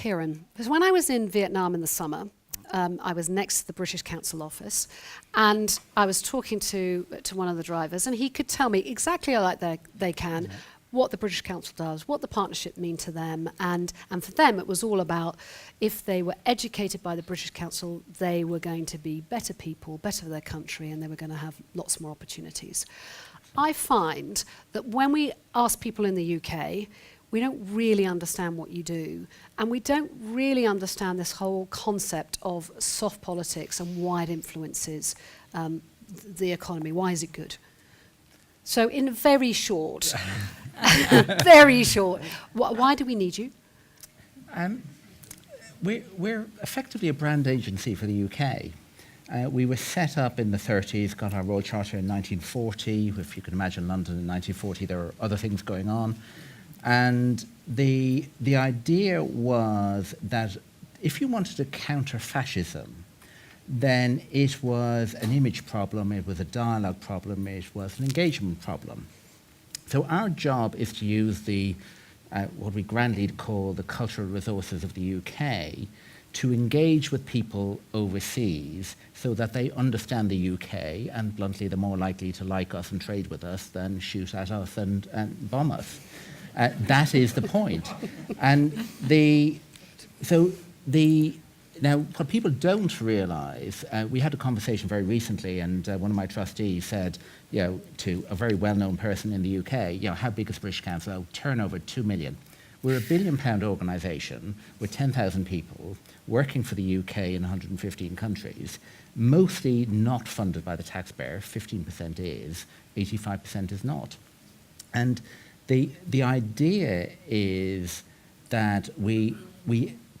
Ciarán, because when I was in Vietnam in the summer, I was next to the British Council office, and I was talking to one of the drivers, and he could tell me exactly like they can what the British Council does, what the partnership mean to them, and for them it was all about if they were educated by the British Council, they were going to be better people, better for their country, and they were going to have lots more opportunities. I find that when we ask people in the UK, we don't really understand what you do, and we don't really understand this whole concept of soft politics and why it influences the economy. Why is it good? So in very short, very short, why do we need you? We're effectively a brand agency for the UK. We were set up in the 30s, got our Royal Charter in 1940. If you can imagine London in 1940, there were other things going on. And the idea was that if you wanted to counter fascism, then it was an image problem, it was a dialogue problem, it was an engagement problem. So our job is to use the what we grandly call the cultural resources of the UK to engage with people overseas so that they understand the UK, and bluntly they're more likely to like us and trade with us than shoot at us and bomb us. That is the point. And now what people don't realise, we had a conversation very recently, and one of my trustees said, to a very well-known person in the UK, how big is the British Council? Oh, turnover 2 million. We're a £1 billion organisation with 10,000 people working for the UK in 115 countries, mostly not funded by the taxpayer. 15% is, 85% is not. And the idea is that we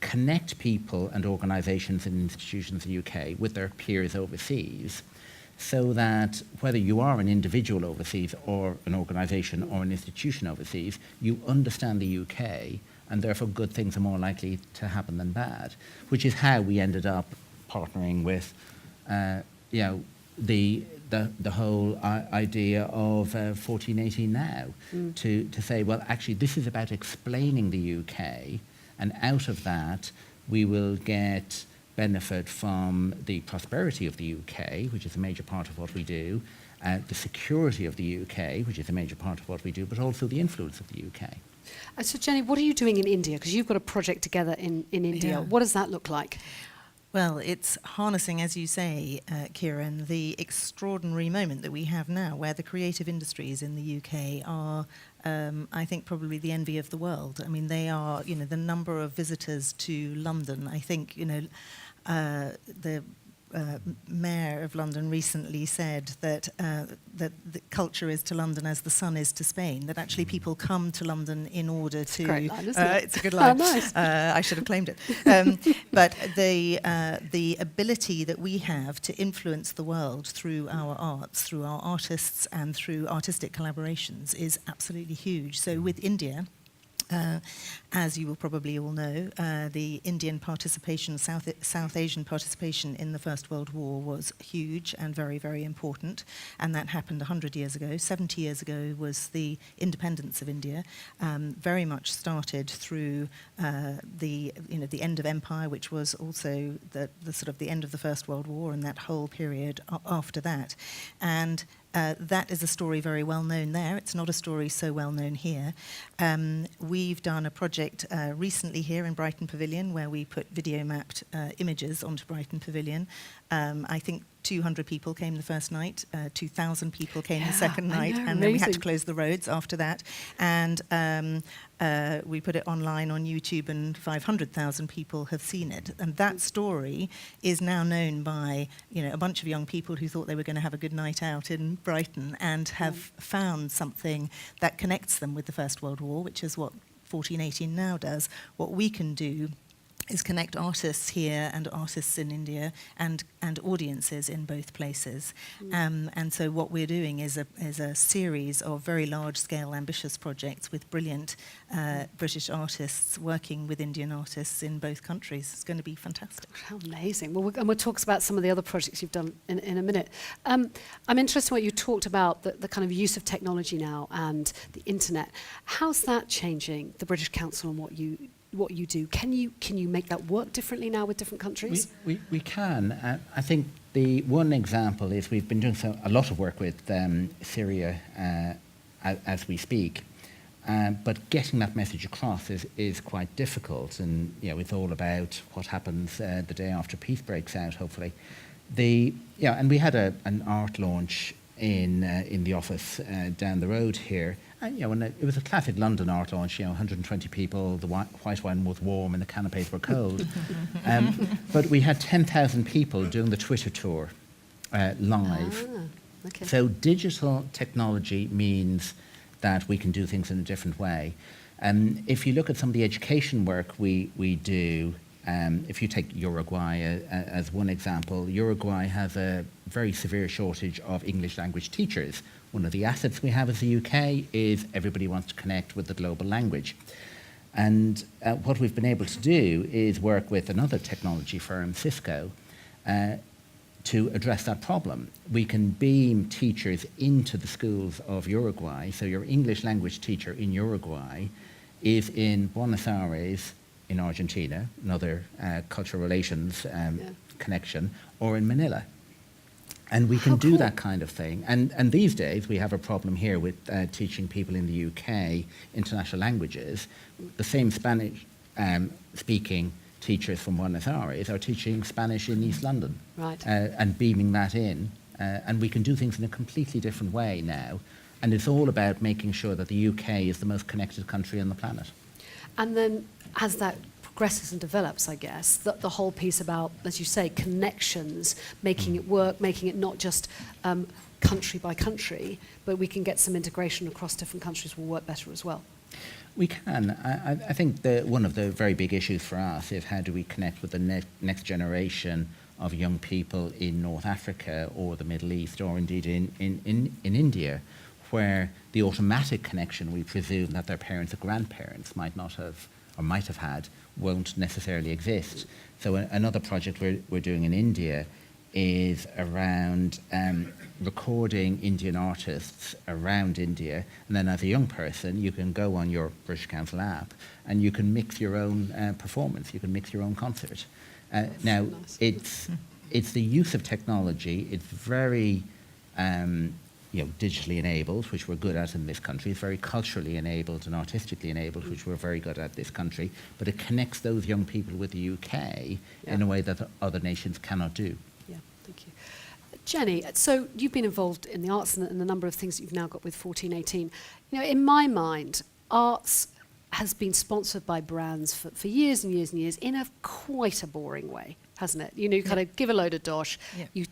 connect people and organisations and institutions in the UK with their peers overseas, so that whether you are an individual overseas or an organisation or an institution overseas, you understand the UK, and therefore good things are more likely to happen than bad, which is how we ended up partnering with the whole idea of 1418 Now, to say, well, actually, this is about explaining the UK, and out of that, we will get benefit from the prosperity of the UK, which is a major part of what we do, the security of the UK, which is a major part of what we do, but also the influence of the UK. So, Jenny, what are you doing in India? Because you've got a project together in India. Yeah. What does that look like? Well, it's harnessing, as you say, Ciarán, the extraordinary moment that we have now, where the creative industries in the UK are, I think, probably the envy of the world. I mean, they are, the number of visitors to London. I think, the mayor of London recently said that that the culture is to London as the sun is to Spain. That actually people come to London in order to. Great line, isn't it? It's a good line. Oh, nice. I should have claimed it. But the ability that we have to influence the world through our arts, through our artists, and through artistic collaborations is absolutely huge. So with India. As you will probably all know, the Indian participation, South Asian participation in the First World War was huge and very, very important. And that happened 100 years ago. 70 years ago was the independence of India, very much started through the end of empire, which was also the sort of the end of the First World War and that whole period after that. And that is a story very well known there. It's not a story so well known here. We've done a project recently here in Brittain Pavilion where we put video mapped images onto Brittain Pavilion. I think 200 people came the first night, 2,000 people came the second night, and then we had to close the roads after that. And we put it online on YouTube, and 500,000 people have seen it. And that story is now known by a bunch of young people who thought they were going to have a good night out in Brighton and have found something that connects them with the First World War, which is what 1418 Now does. What we can do is connect artists here and artists in India and audiences in both places. And so what we're doing is a series of very large-scale, ambitious projects with brilliant British artists working with Indian artists in both countries. It's going to be fantastic. How amazing. Well, we'll talk about some of the other projects you've done in a minute. I'm interested in what you talked about, the kind of use of technology now and the internet. How's that changing the British Council and what you what you do. Can you make that work differently now with different countries? We can. I think the one example is we've been doing a lot of work with Syria as we speak, but getting that message across is quite difficult, and it's all about what happens the day after peace breaks out, hopefully. And we had an art launch in the office down the road here. And, and it was a classic London art launch, 120 people, the white wine was warm and the canapes were cold. But we had 10,000 people doing the Twitter tour live. Okay. So digital technology means that we can do things in a different way. If you look at some of the education work we do, if you take Uruguay as one example, Uruguay has a very severe shortage of English language teachers. One of the assets we have as the UK is everybody wants to connect with the global language. And what we've been able to do is work with another technology firm, Cisco, to address that problem. We can beam teachers into the schools of Uruguay. So your English language teacher in Uruguay is in Buenos Aires, in Argentina, another cultural relations connection, or in Manila. And we can do that kind of thing. And these days, we have a problem here with teaching people in the UK international languages. The same Spanish speaking teachers from Buenos Aires are teaching Spanish in East London. Right. And beaming that in. And we can do things in a completely different way now. And it's all about making sure that the UK is the most connected country on the planet. And then as that progresses and develops, I guess, the whole piece about, as you say, connections, making it work, making it not just country by country, but we can get some integration across different countries will work better as well. We can. I think one of the very big issues for us is how do we connect with the next generation of young people in North Africa or the Middle East or indeed in India, where the automatic connection we presume that their parents or grandparents might not have or might have had won't necessarily exist. So another project we're doing in India is around recording Indian artists around India, and then as a young person you can go on your British Council app and you can mix your own performance, you can mix your own concert. Now nice. it's the use of technology. It's very digitally enabled, which we're good at in this country. It's very culturally enabled and artistically enabled, which we're very good at this country. But it connects those young people with the UK in a way that other nations cannot do. Yeah, thank you. Jenny, so you've been involved in the arts and the number of things that you've now got with 1418. In my mind, arts has been sponsored by brands for years and years and years in quite a boring way, hasn't it? You kind of give a load of dosh, you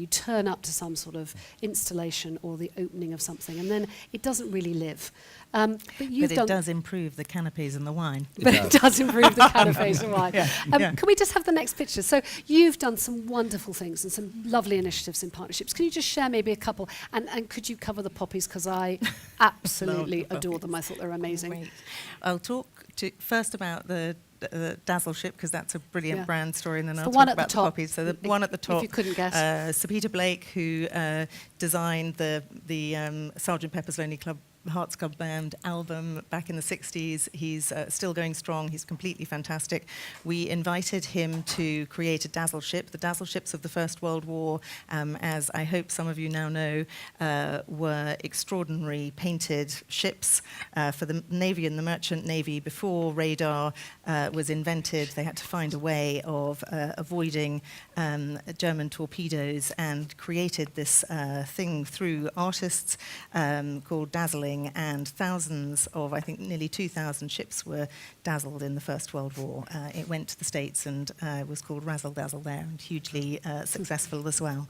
turn up to some sort of installation or the opening of something, and then it doesn't really live. But it does improve the canapes and the wine. It does improve the canapes and wine. Can we just have the next picture? So you've done some wonderful things and some lovely initiatives in partnerships. Can you just share maybe a couple? And could you cover the poppies? Because I absolutely adore them. I thought they were amazing. Great. I'll talk first about the Dazzle ship, because that's a brilliant brand story, and then I'll talk about the poppies. So the one at the top, if you couldn't guess, Sir Peter Blake, who designed the Sgt. Pepper's Lonely Hearts Club Band album back in the 60s. He's still going strong. He's completely fantastic. We invited him to create a Dazzle ship. The Dazzle ships of the First World War, as I hope some of you now know, were extraordinary painted ships for the Navy and the Merchant Navy. Before radar was invented, they had to find a way of avoiding German torpedoes, and created this thing through artists called Dazzling, and thousands of, I think nearly 2,000 ships were dazzled in the First World War. It went to the States and was called Razzle Dazzle there, and hugely successful as well.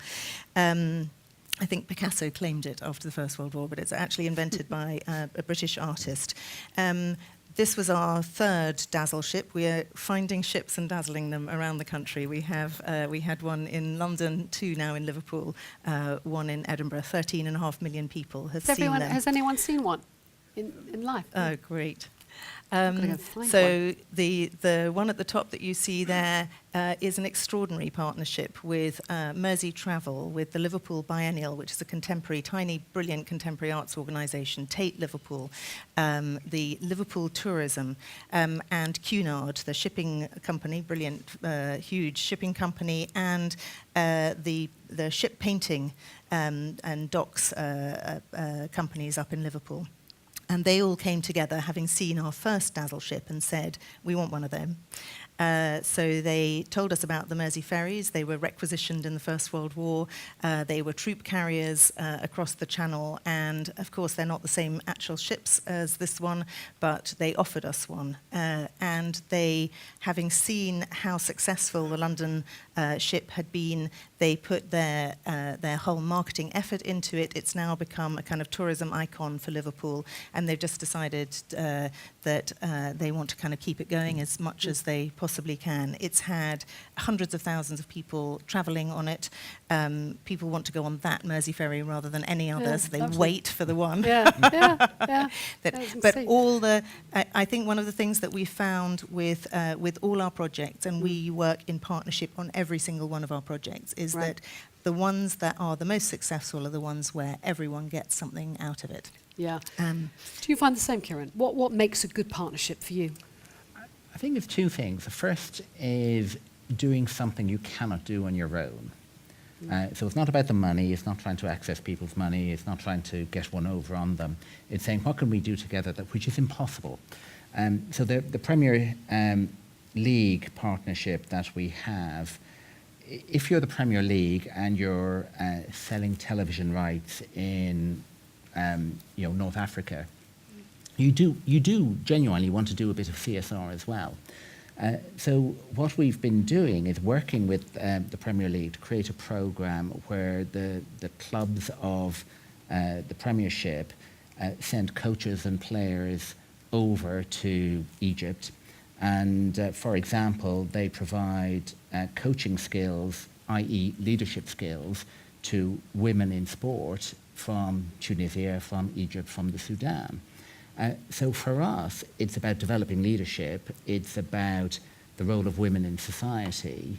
I think Picasso claimed it after the First World War, but it's actually invented by a British artist. This was our third Dazzle ship. We are finding ships and dazzling them around the country. We had one in London, 2 now in Liverpool, 1 in Edinburgh. 13.5 million people have seen them. Has anyone seen one in life? Oh, great. Gotta go find So the one at the top that you see there is an extraordinary partnership with Mersey Travel, with the Liverpool Biennial, which is a contemporary, tiny, brilliant contemporary arts organisation, Tate Liverpool, the Liverpool Tourism, and Cunard, the shipping company, brilliant, huge shipping company, and the ship painting and docks companies up in Liverpool. And they all came together, having seen our first Dazzle ship, and said, we want one of them. So they told us about the Mersey ferries. They were requisitioned in the First World War. They were troop carriers across the Channel. And, of course, they're not the same actual ships as this one, but they offered us one. And they, having seen how successful the London ship had been, they put their whole marketing effort into it. It's now become a kind of tourism icon for Liverpool. And they've just decided that they want to kind of keep it going as much as they possibly can. It's had hundreds of thousands of people travelling on it. People want to go on that Mersey ferry rather than any other, so they wait for the one. Yeah. But I think one of the things that we found with all our projects, and we work in partnership on every single one of our projects, is that the ones that are the most successful are the ones where everyone gets something out of it. Yeah. Do you find the same, Ciarán? What makes a good partnership for you? I think it's two things. The first is doing something you cannot do on your own. So it's not about the money, it's not trying to access people's money, it's not trying to get one over on them. It's saying, what can we do together which is impossible? So the Premier League partnership that we have, if you're the Premier League and you're selling television rights in North Africa, you do genuinely want to do a bit of CSR as well. So what we've been doing is working with the Premier League to create a programme where the clubs of the Premiership send coaches and players over to Egypt. And for example, they provide coaching skills, i.e. leadership skills, to women in sport from Tunisia, from Egypt, from the Sudan. So for us, it's about developing leadership. It's about the role of women in society.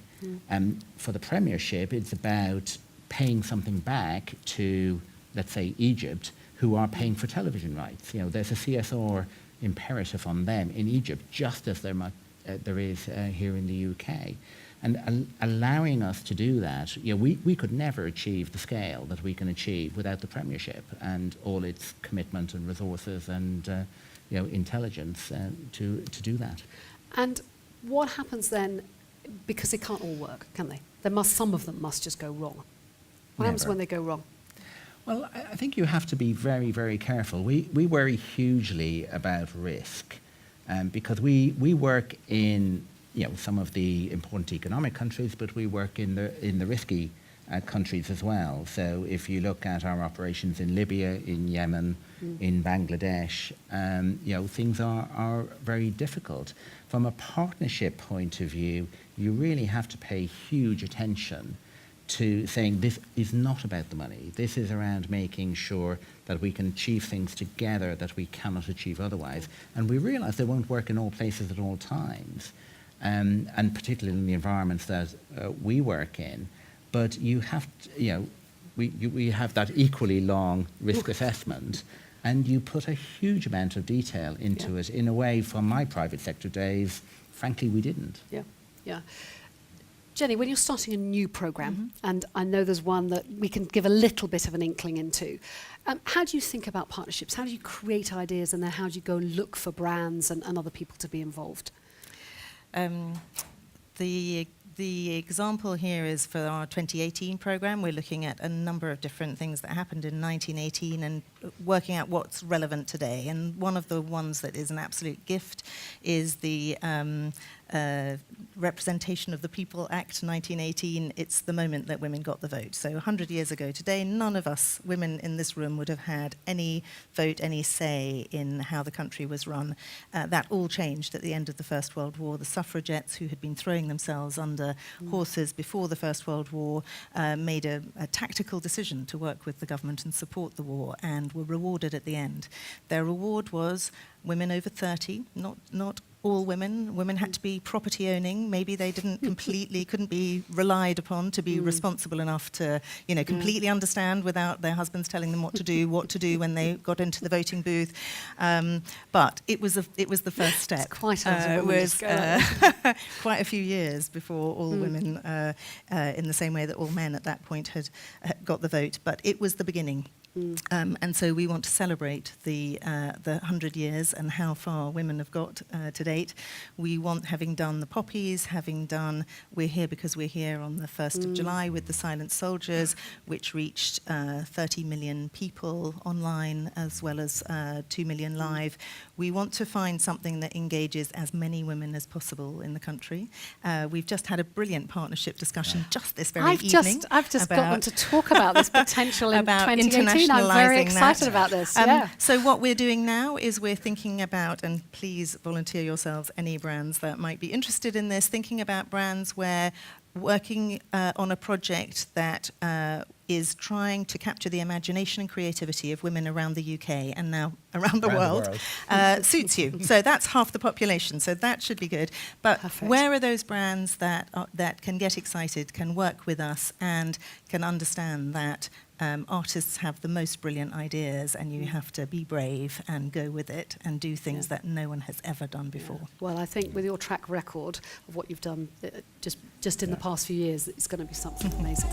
For the Premiership, it's about paying something back to, let's say, Egypt, who are paying for television rights. There's a CSR imperative on them in Egypt, just as there is here in the UK. And allowing us to do that, we could never achieve the scale that we can achieve without the Premiership and all its commitment and resources and intelligence to do that. And what happens then, because they can't all work, can they? Some of them must just go wrong. What happens when they go wrong? Well, I think you have to be very, very careful. We worry hugely about risk because we work in some of the important economic countries, but we work in the risky countries as well. So if you look at our operations in Libya, in Yemen, in Bangladesh, things are very difficult. From a partnership point of view, you really have to pay huge attention to saying this is not about the money. This is around making sure that we can achieve things together that we cannot achieve otherwise. And we realise they won't work in all places at all times. And particularly in the environments that we work in. But you have to, we have that equally long risk assessment, and you put a huge amount of detail into it in a way from my private sector days, frankly, we didn't. Yeah. Jenny, when you're starting a new programme, and I know there's one that we can give a little bit of an inkling into, how do you think about partnerships? How do you create ideas, and then how do you go and look for brands and other people to be involved? The example here is for our 2018 programme. We're looking at a number of different things that happened in 1918 and working out what's relevant today. And one of the ones that is an absolute gift is the Representation of the People Act 1918, it's the moment that women got the vote. So 100 years ago today, none of us women in this room would have had any vote, any say in how the country was run. That all changed at the end of the First World War. The suffragettes, who had been throwing themselves under horses before the First World War, made a tactical decision to work with the government and support the war, and were rewarded at the end. Their reward was women over 30, not all women. Women had to be property owning. Maybe they couldn't be relied upon to be responsible enough to, completely understand without their husbands telling them what to do when they got into the voting booth. But it was the first step. It's quite a quite a few years before all women, in the same way that all men at that point had got the vote. But it was the beginning. And so we want to celebrate the 100 years and how far women have got to date. We want, having done the poppies, we're here because we're here on the 1st of July with the Silent Soldiers, which reached 30 million people online as well as 2 million live. We want to find something that engages as many women as possible in the country. We've just had a brilliant partnership discussion just this very evening. I've just got to talk about this potential in about 2018. I'm very excited about this. So what we're doing now is we're thinking about, and please volunteer yourselves, any brands that might be interested in this, thinking about brands where working on a project that is trying to capture the imagination and creativity of women around the UK and now around the world. Suits you. So that's half the population, so that should be good. But Perfect. Where are those brands that can get excited, can work with us, and can understand that artists have the most brilliant ideas, and you have to be brave and go with it and do things that no one has ever done before. Well, I think with your track record of what you've done just in the past few years, it's going to be something amazing.